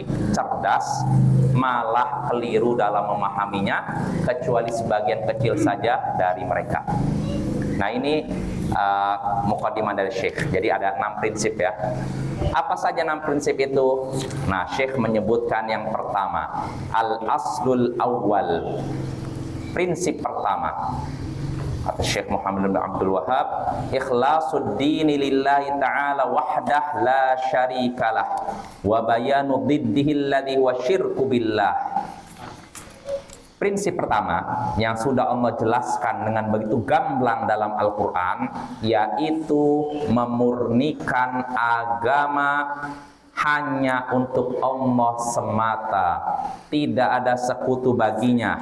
cerdik, cerdas, malah keliru dalam memahaminya, kecuali sebagian kecil saja dari mereka. Nah, ini muqaddimah dari Syekh. Jadi ada 6 prinsip ya. Apa saja 6 prinsip itu? Nah, Syekh menyebutkan yang pertama, al-aslul awwal. Prinsip pertama, kata Syekh Muhammad bin Abdul Wahhab, ikhlasul dini lillahi ta'ala wahdah la syarikalah wa bayanu dhiddihi alladhi wa syirku billah. Prinsip pertama yang sudah Allah jelaskan dengan begitu gamblang dalam Al-Quran, yaitu memurnikan agama hanya untuk Allah semata, tidak ada sekutu baginya,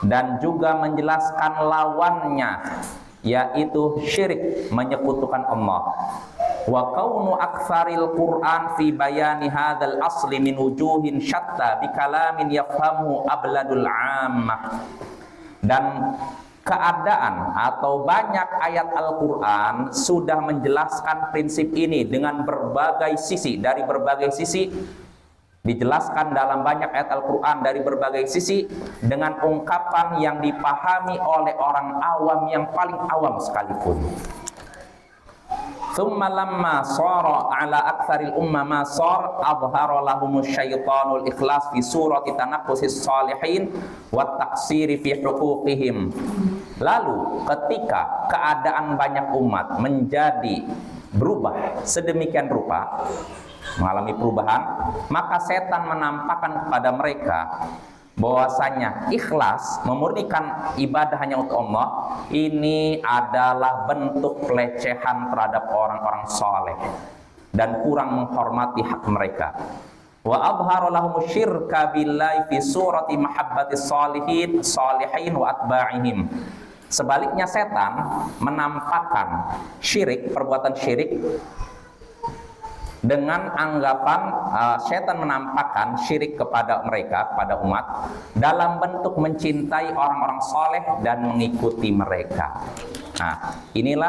dan juga menjelaskan lawannya, yaitu syirik, menyekutukan Allah. Wa kaunu aktsaril Qur'an fi bayani hadzal asli min wujuhin syatta bi kalamin yafhamu abladul 'ammah. Dan keadaan atau banyak ayat Al-Qur'an sudah menjelaskan prinsip ini dengan berbagai sisi, dari berbagai sisi, dijelaskan dalam banyak ayat Al-Quran dari berbagai sisi dengan ungkapan yang dipahami oleh orang awam yang paling awam sekalipun. Thumma lamma sara ala aktsaril umma ma sar adhara lahumus syaitanul ikhlas fi surati tanaqqusis salihin wat taqsiri fi huquqihim. Lalu ketika keadaan banyak umat menjadi berubah sedemikian rupa, mengalami perubahan, maka setan menampakkan kepada mereka bahwasanya ikhlas, memurnikan ibadah hanya untuk Allah, ini adalah bentuk pelecehan terhadap orang-orang saleh dan kurang menghormati hak mereka. Wa adhara lahum syirka billahi fi surati mahabbatis salihin wa atba'ihim. Sebaliknya setan menampakkan syirik, perbuatan syirik dengan anggapan setan menampakkan syirik kepada mereka, kepada umat, dalam bentuk mencintai orang-orang soleh dan mengikuti mereka. Nah, inilah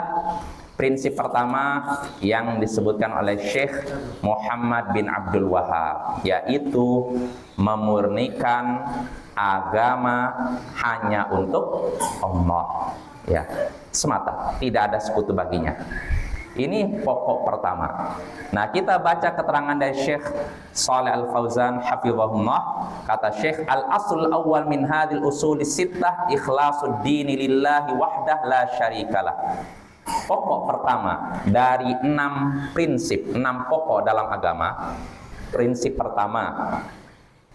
prinsip pertama yang disebutkan oleh Syekh Muhammad bin Abdul Wahhab, yaitu memurnikan agama hanya untuk Allah, ya, semata, tidak ada sekutu baginya. Ini pokok pertama. Nah, kita baca keterangan dari Syekh Shalih Al-Fauzan hafizahullah. Kata Syekh, al-aslul awwal min hadhil usulis sittah ikhlasul dini lillahi wahdah la syarikalah. Pokok pertama dari 6 prinsip, 6 pokok dalam agama. Prinsip pertama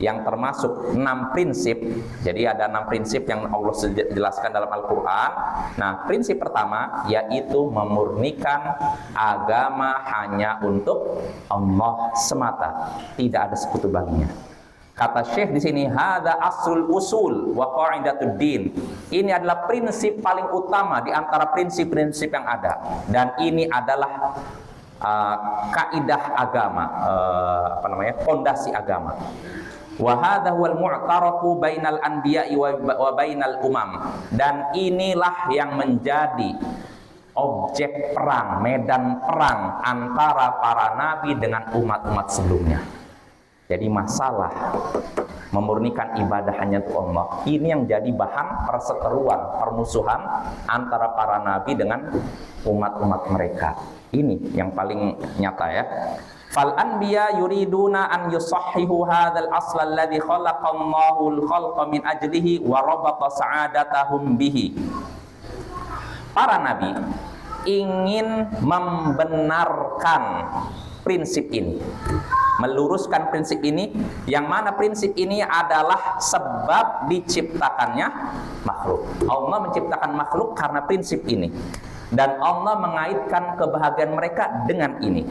yang termasuk 6 prinsip. Jadi ada 6 prinsip yang Allah jelaskan dalam Al-Quran. Nah, prinsip pertama yaitu memurnikan agama hanya untuk Allah semata, tidak ada sekutu baginya. Kata Syekh di sini, hadza aslul usul wa qaidatud din. Ini adalah prinsip paling utama di antara prinsip-prinsip yang ada, dan ini adalah kaidah agama, fondasi agama. Wa hadza huwal mu'tarafu bainal anbiya'i wa bainal umam. Dan inilah yang menjadi objek perang, medan perang antara para nabi dengan umat-umat sebelumnya. Jadi masalah memurnikan ibadah hanya untuk Allah, ini yang jadi bahan perseteruan, permusuhan antara para nabi dengan umat-umat mereka. Ini yang paling nyata ya. Fal anbiya yuriduna an yusahhihu hadzal asla alladhi khalaqallahu al-khalqa min ajlihi wa rabata sa'adatahum bihi. Para nabi ingin membenarkan prinsip ini, meluruskan prinsip ini, yang mana prinsip ini adalah sebab diciptakannya makhluk. Allah menciptakan makhluk karena prinsip ini, dan Allah mengaitkan kebahagiaan mereka dengan ini.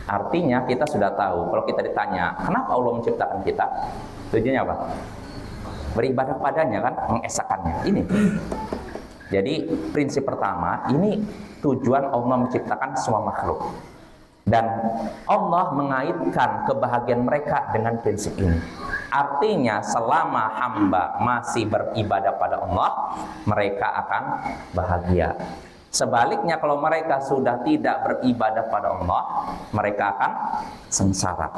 Artinya kita sudah tahu, kalau kita ditanya kenapa Allah menciptakan kita, tujuannya apa? Beribadah padanya kan, mengesahkannya. Ini. Jadi prinsip pertama, ini tujuan Allah menciptakan semua makhluk, dan Allah mengaitkan kebahagiaan mereka dengan prinsip ini. Artinya selama hamba masih beribadah pada Allah, mereka akan bahagia. Sebaliknya kalau mereka sudah tidak beribadah pada Allah, mereka akan sengsara.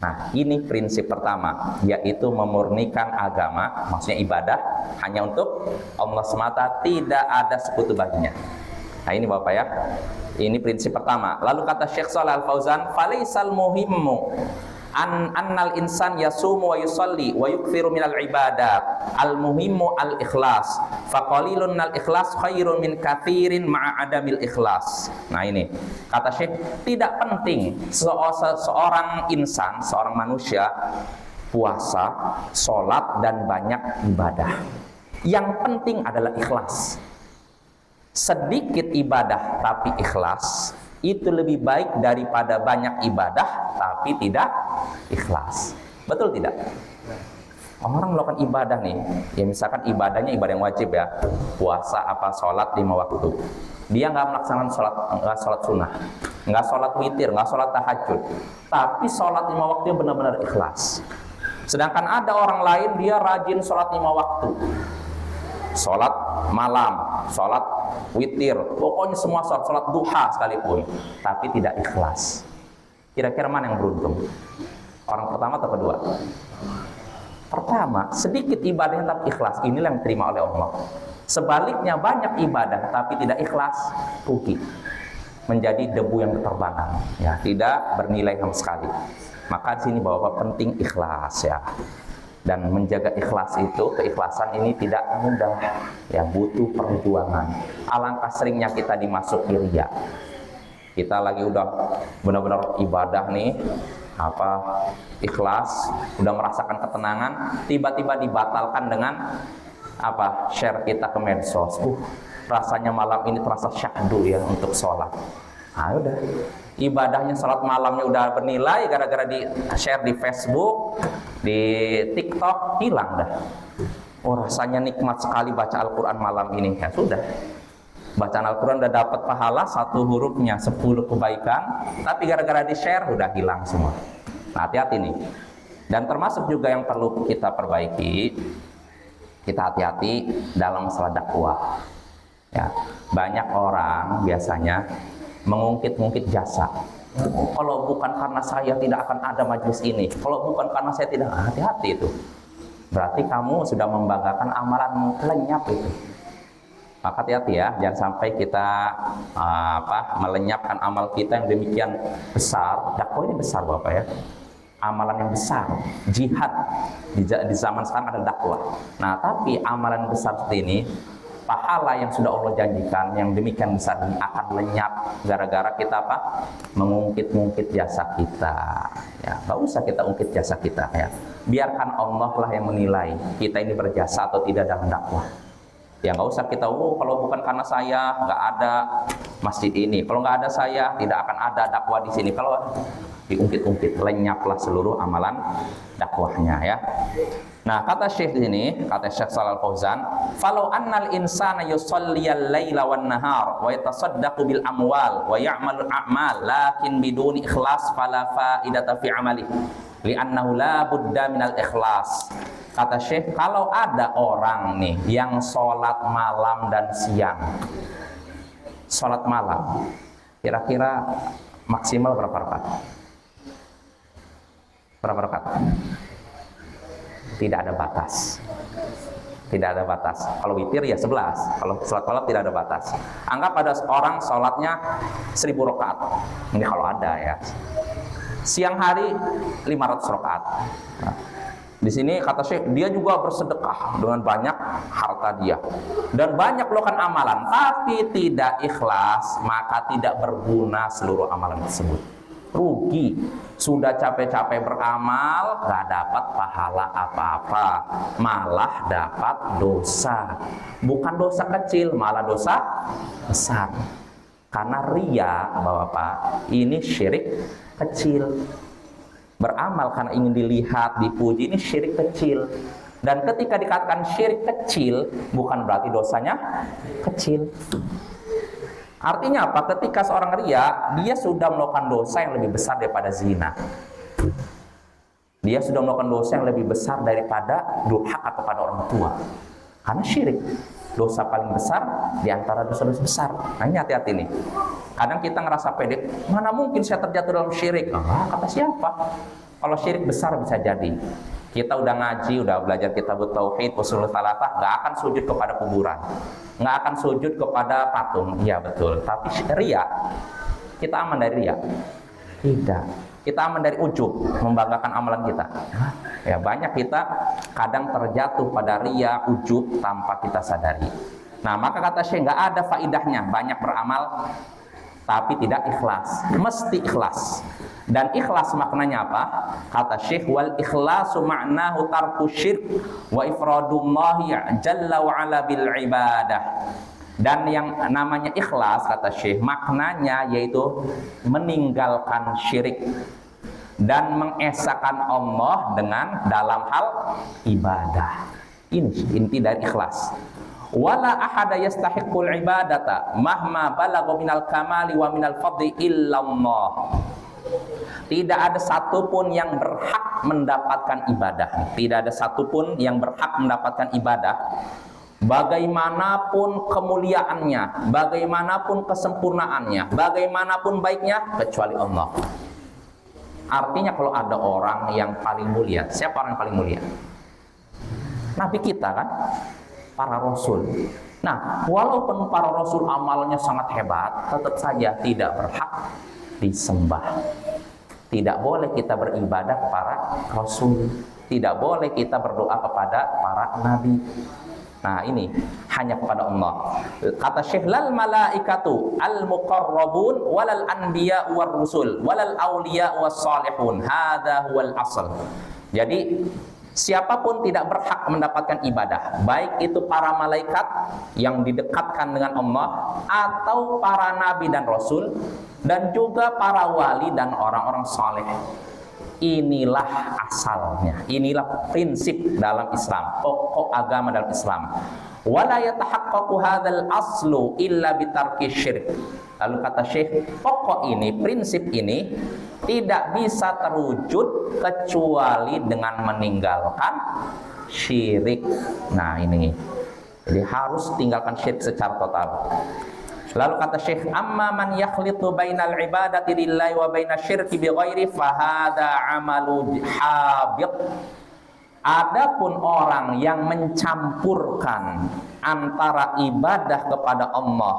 Nah, ini prinsip pertama, yaitu memurnikan agama, maksudnya ibadah hanya untuk Allah semata, tidak ada sekutu baginya. Nah, ini Bapak ya. Ini prinsip pertama. Lalu kata Syekh Shalal Al-Fauzan, "Falaisal muhimmu annal insan yasumu wa yusalli wa yukfiru minal ibadat al-muhimmu al-ikhlas faqalilun al-ikhlas khairun min kathirin ma'a adamil ikhlas." Nah ini kata Syekh, tidak penting seorang insan, seorang manusia puasa, sholat dan banyak ibadah. Yang penting adalah ikhlas. Sedikit ibadah tapi ikhlas itu lebih baik daripada banyak ibadah tapi tidak ikhlas. Betul tidak? Orang melakukan ibadah nih, ya misalkan ibadahnya ibadah yang wajib ya, puasa apa sholat 5 waktu. Dia nggak melaksanakan sholat, nggak sholat sunnah, nggak sholat witir, nggak sholat tahajud, tapi sholat 5 waktu benar-benar ikhlas. Sedangkan ada orang lain dia rajin sholat 5 waktu, sholat malam, sholat witir, pokoknya semua sholat duha sekalipun, tapi tidak ikhlas. Kira-kira mana yang beruntung? Orang pertama atau kedua? Pertama, sedikit ibadahnya tapi ikhlas, inilah yang diterima oleh Allah. Sebaliknya banyak ibadah tapi tidak ikhlas, rugi, menjadi debu yang berterbangan, ya, tidak bernilai sama sekali. Maka di sini Bapak penting ikhlas ya. Dan menjaga ikhlas itu, keikhlasan ini tidak mudah, ya, butuh perjuangan. Alangkah seringnya kita dimasuki riya. Kita lagi udah benar-benar ibadah nih, ikhlas, udah merasakan ketenangan, tiba-tiba dibatalkan dengan share kita ke medsos. Rasanya malam ini terasa syahdu ya untuk sholat. Nah udah, ibadahnya sholat malamnya udah bernilai, gara-gara di share di Facebook, di TikTok, hilang dah. Oh rasanya nikmat sekali baca Al-Quran malam ini. Ya sudah, bacaan Al-Quran udah dapat pahala 1 hurufnya 10 kebaikan, tapi gara-gara di share udah hilang semua. Nah hati-hati nih. Dan termasuk juga yang perlu kita perbaiki, kita hati-hati dalam masalah dakwah ya. Banyak orang biasanya mengungkit-ungkit jasa. Kalau bukan karena saya tidak akan ada majelis ini, kalau bukan karena saya tidak, hati-hati itu. Berarti kamu sudah membanggakan amalanmu, lenyap itu. Maka hati-hati ya, jangan sampai kita melenyapkan amal kita yang demikian besar. Dakwah ini besar Bapak ya, amalan yang besar, jihad di zaman sekarang ada dakwah. Nah tapi amalan besar seperti ini, pahala yang sudah Allah janjikan yang demikian besar ini akan lenyap gara-gara kita mengungkit-ungkit jasa kita ya. Gak usah kita ungkit jasa kita ya, biarkan Allah lah yang menilai kita ini berjasa atau tidak dalam dakwah ya. Gak usah kita kalau bukan karena saya nggak ada masjid ini, kalau nggak ada saya tidak akan ada dakwah di sini. Kalau diungkit-ungkit, lenyaplah seluruh amalan dakwahnya ya. Nah kata Syekh ini, kata Syekh Shalal Al-Fauzan, "Falau annal insana yusalliyal laila wan nahar wa yatasaddaqu bil amwal wa ya'malu a'mal lakin biduni ikhlas fala faidata fi amalihi li'annahu la budda minal ikhlas." Kata Syekh, kalau ada orang nih yang sholat malam dan siang, sholat malam kira-kira maksimal berapa rakaat? Berapa rakaat? Tidak ada batas. Tidak ada batas. Kalau witir ya 11. Kalau sholat malam tidak ada batas. Anggap ada orang sholatnya 1000 rakaat. Ini kalau ada ya. Siang hari 500 rakaat. Nah, di sini kata Syekh, dia juga bersedekah dengan banyak harta dia dan banyak melakukan amalan, tapi tidak ikhlas, maka tidak berguna seluruh amalan tersebut. Rugi, sudah capek-capek beramal, gak dapat pahala apa-apa, malah dapat dosa. Bukan dosa kecil, malah dosa besar. Karena riya, Bapak, ini syirik kecil. Beramal karena ingin dilihat, dipuji, ini syirik kecil. Dan ketika dikatakan syirik kecil, bukan berarti dosanya kecil. Artinya apa? Ketika seorang riya, dia sudah melakukan dosa yang lebih besar daripada zina. Dia sudah melakukan dosa yang lebih besar daripada durhaka kepada orang tua. Karena syirik, dosa paling besar di antara dosa-dosa besar. Nah ini hati-hati nih. Kadang kita ngerasa pede, mana mungkin saya terjatuh dalam syirik. Kata siapa? Kalau syirik besar bisa jadi. Kita udah ngaji, udah belajar kitab tauhid, ushul tsalatsah, nggak akan sujud kepada kuburan, nggak akan sujud kepada patung. Iya betul. Tapi riya, kita aman dari riya? Tidak. Kita aman dari ujub, membanggakan amalan kita. Ya banyak kita kadang terjatuh pada riya, ujub tanpa kita sadari. Nah maka kata Syekh, nggak ada faidahnya banyak beramal tapi tidak ikhlas. Mesti ikhlas. Dan ikhlas maknanya apa? Kata Syekh, wal ikhlasu ma'nahu tarku syirk wa ifradullahi jalla wa ala bil ibadah. Dan yang namanya ikhlas, kata Syekh, maknanya yaitu meninggalkan syirik dan mengesahkan Allah dengan dalam hal ibadah. Ini inti dari ikhlas. Wala ahada yastahiqul ibadata mahma balagha minal kamali wa minal fadli illallah. Tidak ada satupun yang berhak mendapatkan ibadah. Tidak ada satupun yang berhak mendapatkan ibadah, bagaimanapun kemuliaannya, bagaimanapun kesempurnaannya, bagaimanapun baiknya, kecuali Allah. Artinya kalau ada orang yang paling mulia, siapa orang yang paling mulia? Nabi kita kan, para rasul. Nah, walaupun para rasul amalnya sangat hebat, tetap saja tidak berhak disembah. Tidak boleh kita beribadah kepada rasul, tidak boleh kita berdoa kepada para nabi. Nah ini hanya kepada Allah. Kata Syekh, lal malaikatu al muqarrabun walal anbiya war rusul walal auliya was salihun, hadza huwal asl. Jadi siapapun tidak berhak mendapatkan ibadah, baik itu para malaikat yang didekatkan dengan Allah, atau para nabi dan rasul, dan juga para wali dan orang-orang saleh. Inilah asalnya, inilah prinsip dalam Islam, pokok agama dalam Islam. Wala yatahaqqaqu hadzal aslu illa bitarki syirk. Lalu kata Syekh, pokok ini, prinsip ini tidak bisa terwujud kecuali dengan meninggalkan syirik. Nah ini, jadi harus tinggalkan syirik secara total. Lalu kata Syekh, amma man yakhlitu bainal ibadati lillahi wa bainasyirki bighairi fahada amalu habit. Adapun orang yang mencampurkan antara ibadah kepada Allah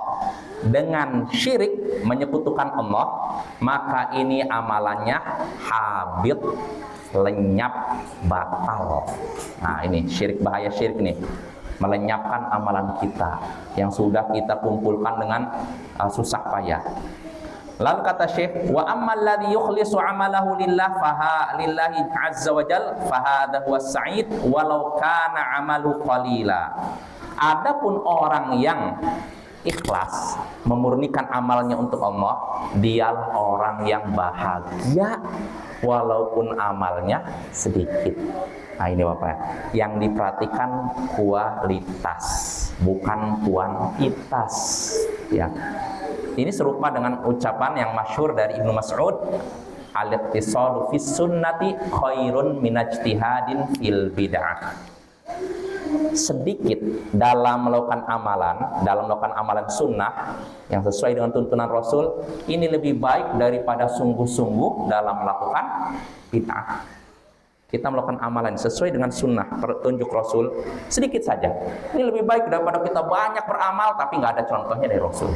dengan syirik, menyekutukan Allah, maka ini amalannya habit, lenyap, batal. Nah ini syirik, bahaya syirik nih, melenyapkan amalan kita yang sudah kita kumpulkan dengan susah payah. Lalu kata Syekh, wa ammal ladzi yukhlisu amalahu lillah faha lillahi azza wa jal fahadha huwas sa'id walau kana amalu qalila. Adapun orang yang ikhlas memurnikan amalnya untuk Allah, dialah orang yang bahagia walaupun amalnya sedikit. Nah ini Bapak, yang diperhatikan kualitas, bukan kuantitas. Ya, ini serupa dengan ucapan yang masyhur dari Ibnu Mas'ud, al-iqtisadu fis sunnati khairun minajtihadin fil bid'ah. Sedikit dalam melakukan amalan sunnah yang sesuai dengan tuntunan Rasul, ini lebih baik daripada sungguh-sungguh dalam melakukan bid'ah. Kita melakukan amalan sesuai dengan sunnah petunjuk Rasul sedikit saja, ini lebih baik daripada kita banyak beramal tapi nggak ada contohnya dari Rasul.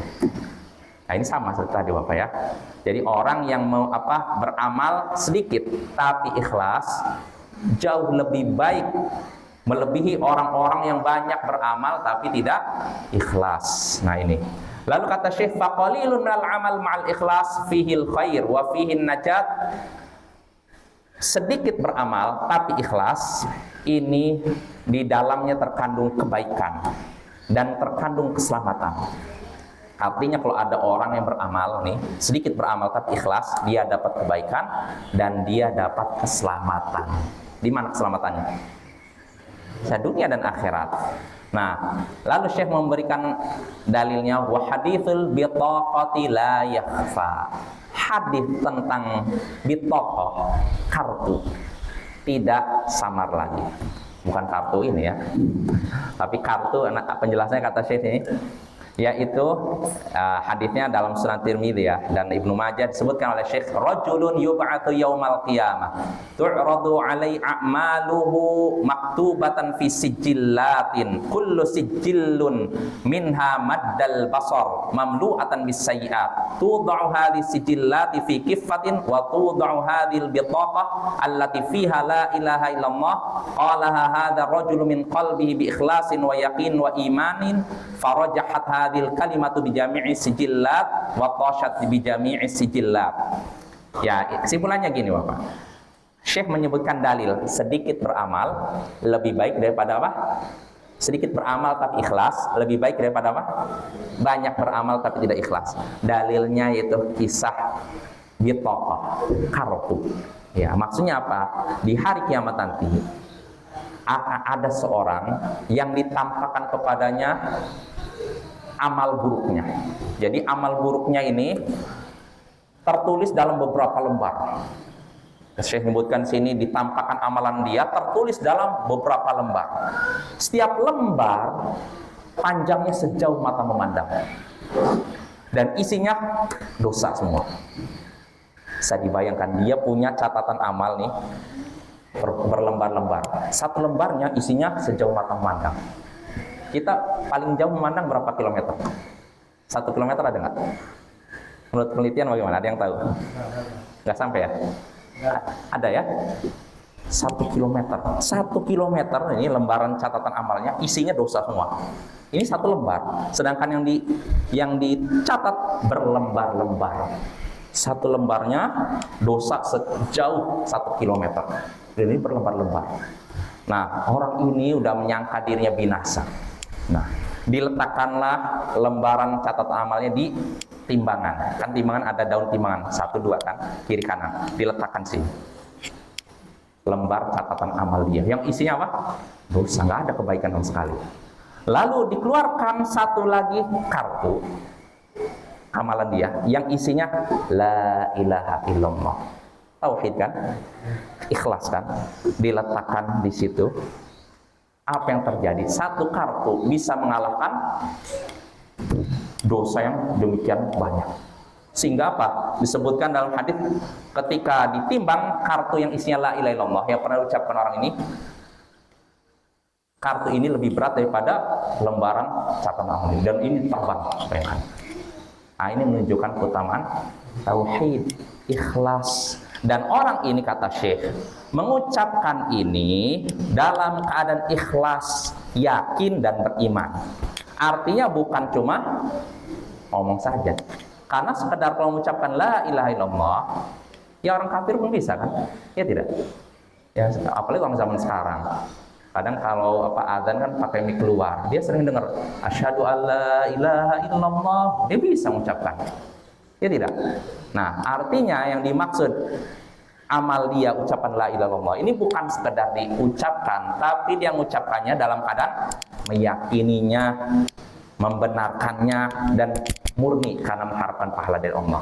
Nah ini sama seperti tadi Bapak ya. Jadi orang yang mau beramal sedikit tapi ikhlas jauh lebih baik, melebihi orang-orang yang banyak beramal tapi tidak ikhlas. Nah ini. Lalu kata Syekh, faqalilun minal amal ma'al ikhlas fihil khair wa fihin najat. Sedikit beramal tapi ikhlas, ini di dalamnya terkandung kebaikan dan terkandung keselamatan. Artinya kalau ada orang yang beramal nih, sedikit beramal tapi ikhlas, dia dapat kebaikan dan dia dapat keselamatan. Di mana keselamatannya? Dunia dan akhirat. Nah, lalu Syekh memberikan dalilnya, wa haditsul bitaqati la yakhfa. Hadis tentang bitaqah, kartu, tidak samar lagi. Bukan kartu ini ya, tapi kartu, penjelasannya kata Syekh ini, yaitu hadisnya dalam Sunan Tirmidzi ya, dan Ibnu Majah disebutkan oleh Syekh, rajulun yub'atsu yaumal qiyamah tu'radu alai a'maluhu maktubatan fi sijillatin kullu sijillun minha maddal basar mamlu'atan bis sayyi'at tud'u hadhihi sijillati fi kiffatin wa tud'u hadhil bitaqah allati fiha la ilaha illallah qalaha hadha rajulu min qalbihi bi ikhlasin wa yaqin wa imanin farajahat hadhil kalimatu bi jami'i sijillat wa tashat bi jami'i sijillat. Ya, kesimpulannya gini Bapak. Syekh menyebutkan dalil sedikit beramal lebih baik daripada apa? Sedikit beramal tapi ikhlas lebih baik daripada apa? Banyak beramal tapi tidak ikhlas. Dalilnya yaitu kisah bitaqah, kartu. Ya, maksudnya apa? Di hari kiamat nanti ada seorang yang ditampakkan kepadanya amal buruknya. Jadi amal buruknya ini tertulis dalam beberapa lembar. Syekh menyebutkan sini ditampakkan amalan dia tertulis dalam beberapa lembar. Setiap lembar panjangnya sejauh mata memandang. Dan isinya dosa semua. Bisa dibayangkan dia punya catatan amal nih berlembar-lembar. Satu lembarnya isinya sejauh mata memandang. Kita paling jauh memandang berapa kilometer? 1 kilometer ada nggak? Menurut penelitian bagaimana? Ada yang tahu? Nggak sampai ya? Ada ya? 1 kilometer. 1 kilometer ini lembaran catatan amalnya isinya dosa semua. Ini satu lembar. Sedangkan yang dicatat berlembar-lembar. Satu lembarnya dosa sejauh 1 kilometer. Ini berlembar-lembar. Nah, orang ini udah menyangka dirinya binasa. Nah, diletakkanlah lembaran catatan amalnya di timbangan. Kan timbangan ada daun timbangan 1, 2 kan, kiri kanan. Diletakkan sini. Lembar catatan amal dia. Yang isinya apa? Dosa, nggak ada kebaikan sama sekali. Lalu dikeluarkan satu lagi kartu amalan dia yang isinya la ilaha illallah. Tauhid kan? Ikhlas kan? Diletakkan di situ. Apa yang terjadi? Satu kartu bisa mengalahkan dosa yang demikian banyak. Sehingga apa? Disebutkan dalam hadis ketika ditimbang kartu yang isinya la ilaha illallah yang pernah diucapkan orang ini, kartu ini lebih berat daripada lembaran catatan amal dan ini terbang. Nah, ini menunjukkan keutamaan tauhid, ikhlas. Dan orang ini kata Syekh mengucapkan ini dalam keadaan ikhlas, yakin dan beriman. Artinya bukan cuma ngomong saja. Karena sekedar kalau mengucapkan la ilaha illallah, ya orang kafir pun bisa kan? Ya tidak. Ya apalagi orang zaman sekarang. Kadang kalau azan kan pakai mic keluar, dia sering dengar asyhadu alla ilaha illallah, dia bisa mengucapkan. Ya tidak. Nah, artinya yang dimaksud amal dia ucapan la ilaha illallah ini bukan sekedar diucapkan, tapi dia mengucapkannya dalam keadaan meyakininya, membenarkannya dan murni karena mengharapkan pahala dari Allah.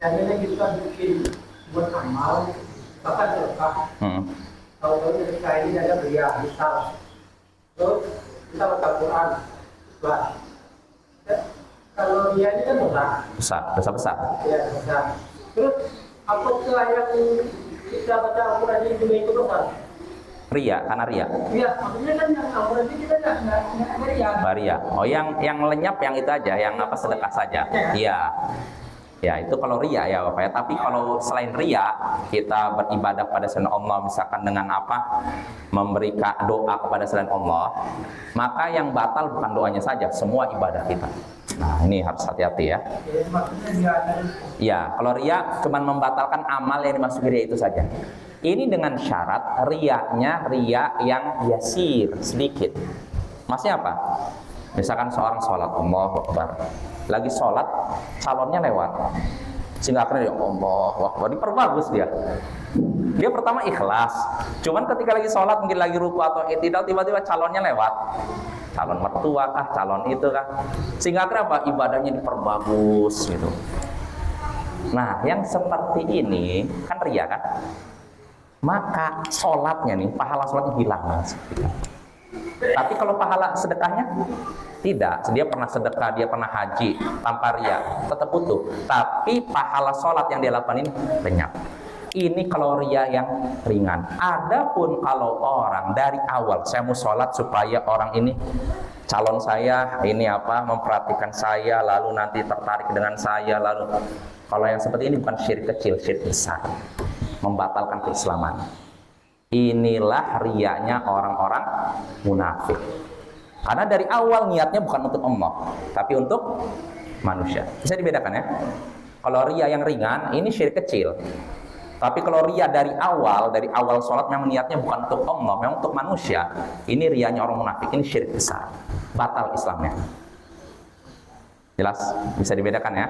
Jadi kita bikin buat amal, bahkan berkah. Kalau ketika ini ada beliau, misal, terus kita baca Quran, bah. Kalau dia ini kan dosa besar. Ya, besar. Terus apakah yang kita baca Al-Quran ini juga itu dosa? Ria, karena ria. Iya, maksudnya kan yang Al-Quran ini kita nggak ria. Oh, yang lenyap yang itu aja, yang apa sedekah saja. Iya. Ya, itu kalau ria ya Bapak ya. Tapi kalau selain ria, kita beribadah pada selain Allah, misalkan dengan apa? Memberikan doa kepada selain Allah, maka yang batal bukan doanya saja, semua ibadah kita. Nah, ini harus hati-hati ya. Ya, kalau ria cuma membatalkan amal yang dimasuki ria itu saja. Ini dengan syarat riaknya ria yang yasir, sedikit. Maksudnya apa? Misalkan seorang sholat, Allahu Akbar, lagi sholat, calonnya lewat, sehingga akhirnya ya Allahu Akbar, diperbagus dia. Dia pertama ikhlas, cuman ketika lagi sholat, mungkin lagi ruku atau i'tidal, tiba-tiba calonnya lewat, calon mertua kah, calon itu kah, sehingga akhirnya apa? Ibadahnya diperbagus gitu. Nah, yang seperti ini kan ria kan? Maka sholatnya nih, pahala sholatnya hilang. Tapi kalau pahala sedekahnya tidak, dia pernah sedekah, dia pernah haji tanpa ria, tetap utuh. Tapi pahala sholat yang dia lakukan ini lenyap. Ini kalau ria yang ringan. Adapun kalau orang dari awal, saya mau sholat supaya orang ini calon saya ini memperhatikan saya, lalu nanti tertarik dengan saya, lalu kalau yang seperti ini bukan syirik kecil, syirik besar, membatalkan keislaman. Inilah riaknya orang-orang munafik. Karena dari awal niatnya bukan untuk Allah, tapi untuk manusia. Bisa dibedakan ya. Kalau ria yang ringan, ini syirik kecil. Tapi kalau ria dari awal sholat memang niatnya bukan untuk Allah, memang untuk manusia. Ini riaknya orang munafik, ini syirik besar. Batal Islamnya. Jelas? Bisa dibedakan ya.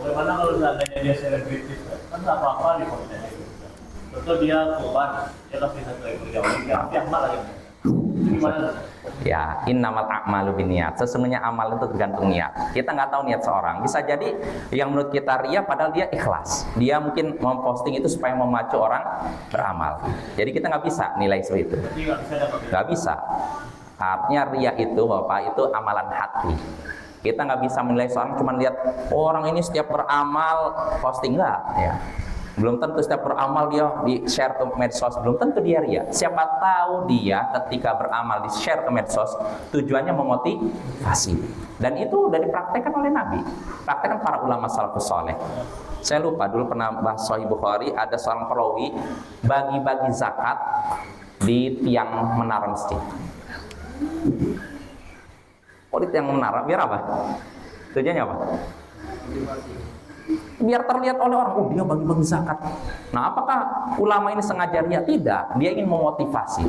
Bagaimana kalau seandainya dia selebritis? Kan nggak apa-apa di konten itu. Betul dia korban, dia kasih satu ekor jauh, dia amal lagi. Gimana? Ya, innamal a'malu binniyat. Sesungguhnya amal itu tergantung niat. Kita nggak tahu niat seorang. Bisa jadi yang menurut kita ria padahal dia ikhlas. Dia mungkin memposting itu supaya memacu orang beramal. Jadi kita nggak bisa nilai seperti itu. Nggak bisa. Artinya ria itu Bapak itu amalan hati. Kita nggak bisa menilai seorang cuma lihat orang ini setiap beramal posting, enggak ya. Belum tentu setiap beramal dia di share ke medsos, belum tentu dia ria. Siapa tahu dia ketika beramal di share ke medsos tujuannya memotivasi. Dan itu sudah dipraktekkan oleh Nabi, praktekkan para ulama salafus saleh. Saya lupa dulu pernah bahas Sahih Bukhari, ada seorang perawi bagi-bagi zakat di tiang menara masjid. Oh, di tiang menara biar apa? Tujuannya apa? Biar terlihat oleh orang, oh dia bagi-bagi zakat. Nah, apakah ulama ini sengaja ria? Tidak, dia ingin memotivasi.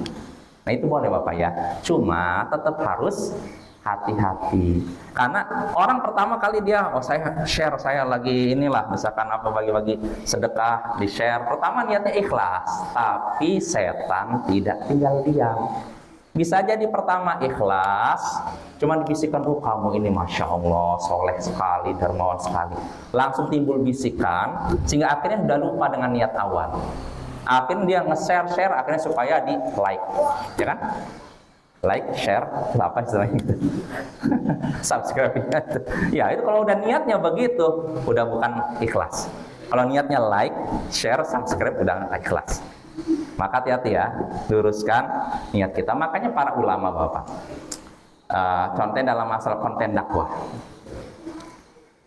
Nah, itu boleh Bapak ya. Cuma tetap harus hati-hati. Karena orang pertama kali dia, oh saya share, saya lagi inilah, misalkan bagi-bagi sedekah, di share. Pertama niatnya ikhlas, tapi setan tidak tinggal diam. Bisa jadi pertama ikhlas, cuman dibisikkan, oh kamu ini Masya Allah, soleh sekali, dermawan sekali. Langsung timbul bisikan, sehingga akhirnya sudah lupa dengan niat awal. Akhirnya dia nge-share, akhirnya supaya di like, ya kan? Like, share, apa istilahnya itu? Subscribe. Ya itu kalau udah niatnya begitu, udah bukan ikhlas. Kalau niatnya like, share, subscribe, udah ikhlas. Maka hati-hati ya, luruskan niat kita. Makanya para ulama Bapak, contohnya dalam masalah konten dakwah,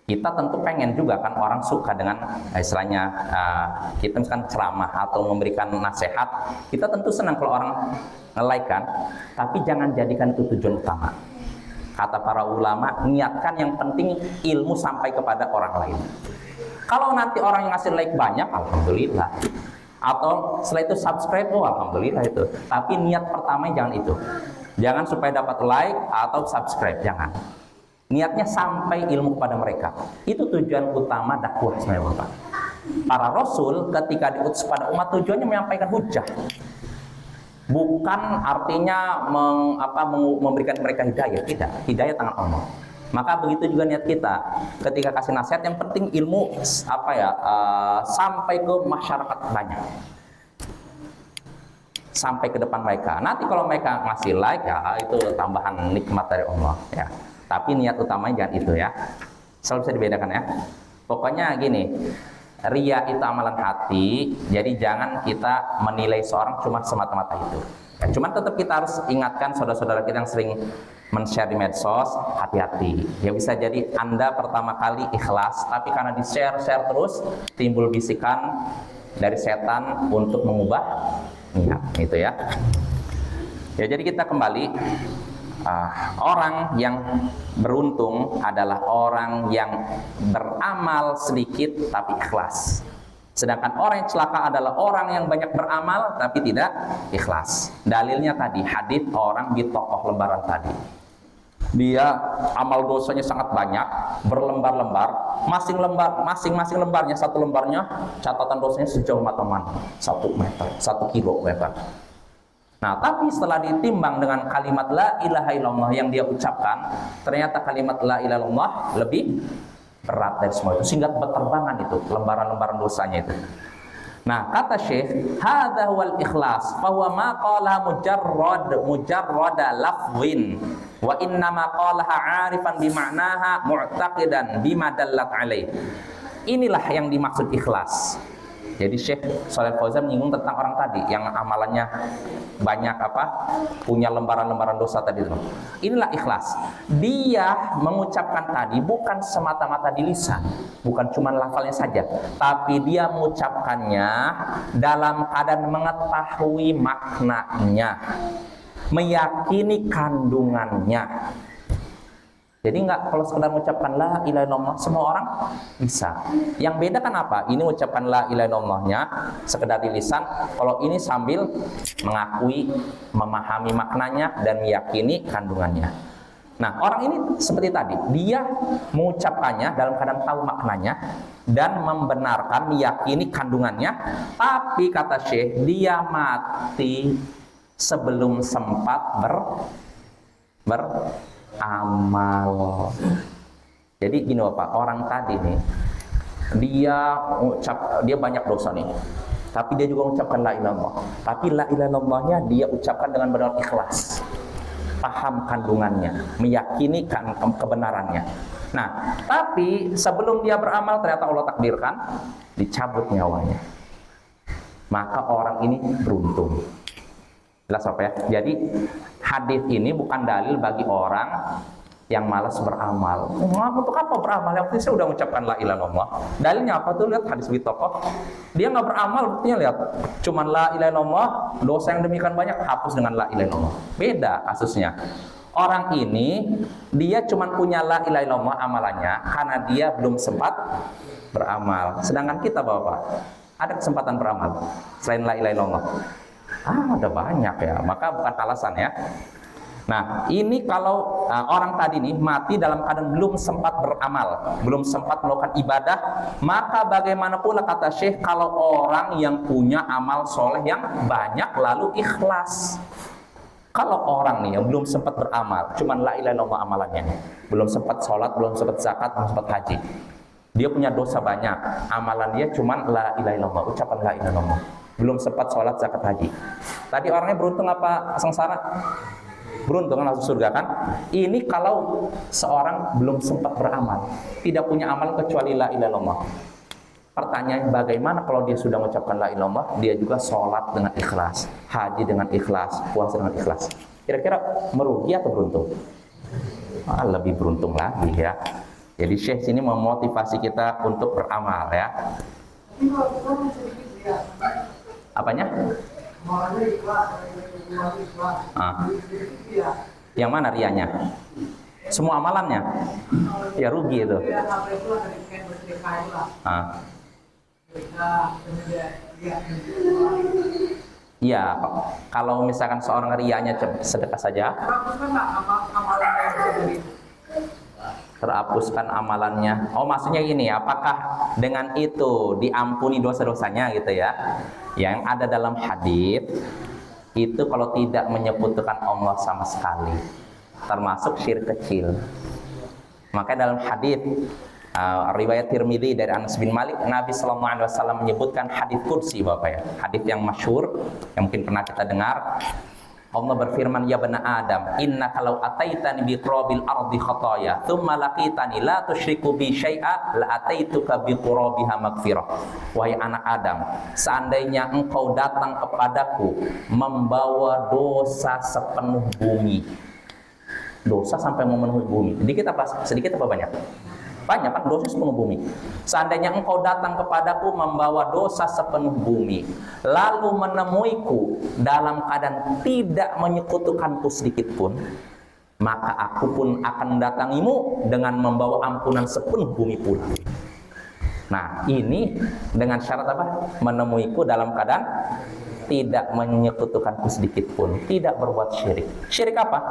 kita tentu pengen juga kan orang suka dengan istilahnya kita misalkan ceramah atau memberikan nasihat, kita tentu senang kalau orang nge-like kan, tapi jangan jadikan itu tujuan utama. Kata para ulama, niatkan yang penting ilmu sampai kepada orang lain. Kalau nanti orang yang ngasih like banyak, alhamdulillah. Atau setelah itu subscribe, oh alhamdulillah itu. Tapi niat pertama jangan itu. Jangan supaya dapat like atau subscribe, jangan. Niatnya sampai ilmu kepada mereka. Itu tujuan utama dakwah sebenarnya Bapak. Para rasul ketika diutus pada umat tujuannya menyampaikan hujah. Bukan artinya memberikan mereka hidayah, tidak. Hidayah tangan Allah. Maka begitu juga niat kita ketika kasih nasihat, yang penting ilmu sampai ke masyarakat banyak, sampai ke depan mereka. Nanti kalau mereka ngasih like ya itu tambahan nikmat dari Allah ya. Tapi niat utamanya jangan itu ya. Selalu bisa dibedakan ya. Pokoknya gini, ria itu amalan hati. Jadi jangan kita menilai seorang cuma semata-mata itu. Ya, cuman tetap kita harus ingatkan saudara-saudara kita yang sering men-share di medsos, hati-hati. Ya bisa jadi Anda pertama kali ikhlas, tapi karena di-share terus, timbul bisikan dari setan untuk mengubah niat, gitu ya. Ya jadi kita kembali, orang yang beruntung adalah orang yang beramal sedikit tapi ikhlas. Sedangkan orang yang celaka adalah orang yang banyak beramal tapi tidak ikhlas. Dalilnya tadi hadis orang di tokoh lembaran tadi. Dia amal dosanya sangat banyak, berlembar-lembar, masing-masing lembarnya, satu lembarnya catatan dosanya sejauh mata memandang, 1 meter, 1 kilo meter. Nah, tapi setelah ditimbang dengan kalimat la ilaha illallah yang dia ucapkan, ternyata kalimat la ilaha illallah lebih berat dari semua itu, sehingga berterbangan itu lembaran-lembaran dosanya itu. Nah, kata Syekh, hadza huwal ikhlas, fa huwa ma qala mujarrada lafzin wa inna ma qalaha 'arifan bi ma'naha mu'taqidan bima dallat alaih. Inilah yang dimaksud ikhlas. Jadi Syekh Shalih Fauzan menyinggung tentang orang tadi yang amalannya banyak punya lembaran-lembaran dosa tadi itu. Inilah ikhlas. Dia mengucapkan tadi bukan semata-mata di lisan, bukan cuma lafalnya saja, tapi dia mengucapkannya dalam keadaan mengetahui maknanya, meyakini kandungannya. Jadi nggak kalau sekedar mengucapkan la ilaha illallah, semua orang bisa. Yang beda kan apa? Ini mengucapkan la ilaha illallahnya sekedar di lisan, kalau ini sambil mengakui, memahami maknanya dan meyakini kandungannya. Nah, orang ini seperti tadi, dia mengucapkannya dalam keadaan tahu maknanya dan membenarkan, meyakini kandungannya, tapi kata Syekh, dia mati sebelum sempat beramal. Jadi gini Bapak, orang tadi nih dia banyak dosa nih, tapi dia juga mengucapkan la ilaha illallah. Tapi la ilaha illallahnya dia ucapkan dengan benar ikhlas, paham kandungannya, meyakini kebenarannya. Nah, tapi sebelum dia beramal ternyata Allah takdirkan dicabut nyawanya. Maka orang ini beruntung. Jelas apa ya? Jadi hadis ini bukan dalil bagi orang yang malas beramal. Untuk apa beramal? Yang penting saya udah mengucapkan la ilaha illallah. Dalilnya apa tuh? Lihat hadis Bitokoh. Dia nggak beramal, buktinya lihat. Cuman la ilaha illallah, dosa yang demikian banyak hapus dengan la ilaha illallah. Beda kasusnya. Orang ini dia cuman punya la ilaha illallah amalannya karena dia belum sempat beramal. Sedangkan kita Bapak ada kesempatan beramal selain la ilaha illallah. Ada banyak ya, maka bukan alasan ya. Nah, ini kalau orang tadi nih mati dalam keadaan belum sempat beramal, belum sempat melakukan ibadah, maka bagaimana pula kata Syekh kalau orang yang punya amal soleh yang banyak lalu ikhlas. Kalau orang nih yang belum sempat beramal, cuman la ilaha illallah amalannya, belum sempat sholat, belum sempat zakat, belum sempat haji, dia punya dosa banyak, amalan dia cuman la ilaha illallah, ucapan la ilaha illallah, belum sempat sholat, zakat, haji. Tadi orangnya beruntung apa sengsara? Beruntung kan, masuk surga kan? Ini kalau seorang belum sempat beramal, tidak punya amal kecuali la ilaha illallah. Pertanyaan, bagaimana kalau dia sudah mengucapkan la ilaha illallah, dia juga sholat dengan ikhlas, haji dengan ikhlas, puasa dengan ikhlas. Kira-kira merugi atau beruntung? Lebih beruntung lagi ya. Jadi Syekh sini memotivasi kita untuk beramal ya. Apanya? Yang mana rianya? Semua amalannya? Ya rugi itu. Ya, kalau misalkan seorang rianya sedekah saja, terhapuskan amalannya. Oh, maksudnya ini, apakah dengan itu diampuni dosa-dosanya gitu ya? Yang ada dalam hadis itu kalau tidak menyekutukan Allah sama sekali, termasuk syirik kecil. Maka dalam hadis riwayat Tirmidzi dari Anas bin Malik, Nabi sallallahu alaihi wasallam menyebutkan hadis qudsi Bapak ya, hadis yang masyhur yang mungkin pernah kita dengar. Allah berfirman, ya bani Adam, inna kalau ataitani bi qurabil ardi khataya, thumma laqitani la tusyriku bi syai'a, la ataituka bi qurabiha maghfirah. Wahai anak Adam, seandainya engkau datang kepadaku membawa dosa sepenuh bumi, dosa sampai memenuhi bumi, sedikit apa banyak? Banyak kan, dosa sepenuh bumi. Seandainya engkau datang kepadaku membawa dosa sepenuh bumi, lalu menemuiku dalam keadaan tidak menyekutukanku sedikit pun, maka aku pun akan mendatangimu dengan membawa ampunan sepenuh bumi pula. Nah, ini dengan syarat apa? Menemuiku dalam keadaan tidak menyekutukanku sedikit pun, tidak berbuat syirik. Syirik apa?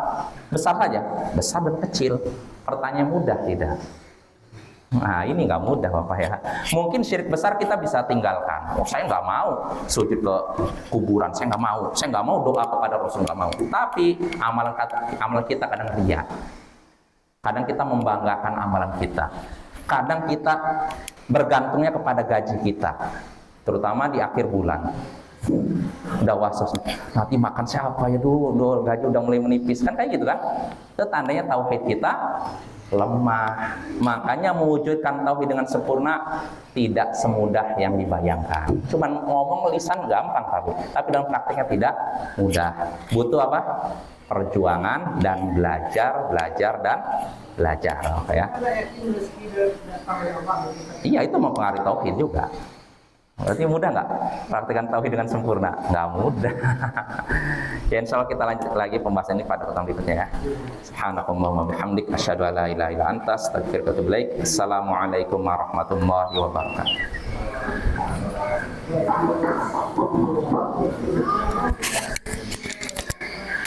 Besar saja, besar dan kecil. Pertanyaan mudah tidak? Nah, ini nggak mudah Bapak ya. Mungkin syirik besar kita bisa tinggalkan. Oh, saya nggak mau sujud ke kuburan, saya nggak mau doa kepada Rasul, nggak mau. Tapi amalan kita kadang riya. Kadang kita membanggakan amalan kita. Kadang kita bergantungnya kepada gaji kita. terutama di akhir bulan. Udah was-was, nanti makan siapa ya dulu, gaji udah mulai menipis, kan kayak gitu kan. Itu tandanya tauhid kita lemah. Makanya mewujudkan tauhid dengan sempurna tidak semudah yang dibayangkan. Cuman ngomong lisan gampang tapi dalam prakteknya tidak mudah. Butuh apa? Perjuangan dan belajar dan belajar, ya. Iya, itu mempengaruhi tauhid juga. Berarti mudah nggak praktekkan tauhid dengan sempurna? Nggak mudah. Ya, insya Allah kita lanjut lagi pembahasan ini pada pertemuan berikutnya, ya. Subhanakallahumma bihamdik asyhadu an la ilaha illa anta astaghfiruka wa atubu ilaik. Assalamualaikum warahmatullahi wabarakatuh.